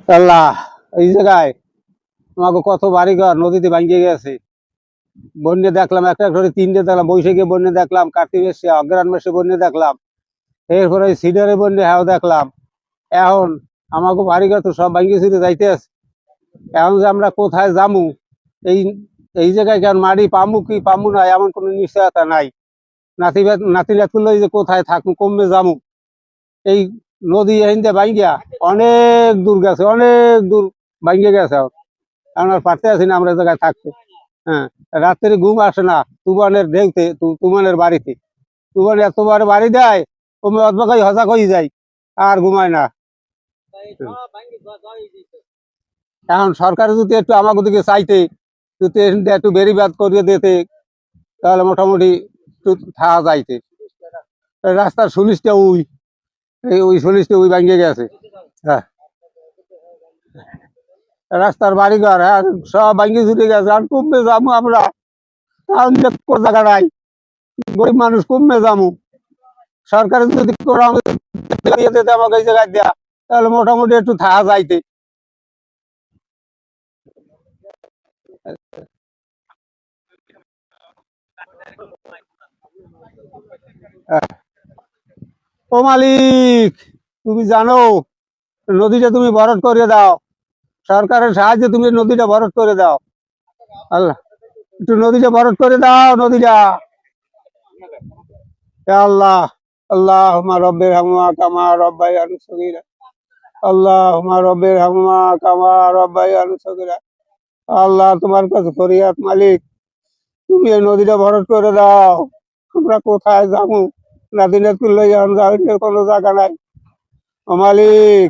আল্লাহ, এই জায়গায় আমাকে কত বাড়িঘর নদীতে ভাঙ্গে গেছে। বন্যা দেখলাম, একটা করে তিনটে দেখলাম, বৈশাখে বন্যা দেখলাম, কার্তিক মাসে অগ্রহায়ণ মাসে বন্যা দেখলাম, এরপরে সিডারে বন্যা হ্যাঁ দেখলাম। এখন আমাকে বাড়িঘর তো সব ভাঙ্গে চুরে যাইতে আছে। এখন যে আমরা কোথায় যামু, এই এই জায়গায় কেন মাটি পামু কি পামু না এমন কোনো নিশ্চয়তা নাই। নাতি নাতুল যে কোথায় থাকবো, কমবে যামু। এই নদী এখান ভাঙ্গিয়া অনেক দূর গেছে, অনেক দূর ভাঙ্গে গেছে। এখন আর পারতে আছি না আমরা জায়গায় থাকতে। হ্যাঁ, রাত্রে ঘুম আসে না তুফানের ঢেউতে, তুফানের বাড়িতে। তুফান এতবার বাড়ি দেয়, তুমি অদ্ভুত হজা হয়ে যায়, আর ঘুমায় না। এখন সরকার যদি একটু আমাকে দিকে চাইতে, যদি একটু বেরিবাদ করিয়ে দিতে, তাহলে মোটামুটি একটু থাকা যাইতে। রাস্তার সুলিশটা ওই সুলিশটা ভাঙ্গে গেছে। হ্যাঁ, রাস্তার বাড়িঘর হ্যাঁ সব ভাঙ্গে ছুটে গেছে। আর কমবে যাবো আমরা, তাহলে কোন জায়গা নাই, গরিব মানুষ কমবে যাবো। সরকারের যদি আমাকে এই জায়গায় দেয়া, তাহলে মোটামুটি একটু থাকা যাইতে। ও মালিক, তুমি জানো নদীটা তুমি ভরাট করে দাও। সরকারের সাহায্যে তুমি নদীটা ভরাট করে দাও। আল্লাহ, একটু নদীটা ভরাট করে দাও, নদীটা। হে আল্লাহ, আল্লাহুম্মা রব্বির হামহুমা কামা রাব্বায়ানি সগীরা। আল্লাহুম্মা রব্বির হামহুমা কামা রাব্বায়ানি সগীরা। আল্লাহ, তোমার কাছে ফরিয়াদ মালিক, তুমি এই নদীটা ভরাট করে দাও। আমরা কোথায় যাবো? নদী নেতুল লইয়া যাওয়ার কোনো জায়গা নাই। ও মালিক।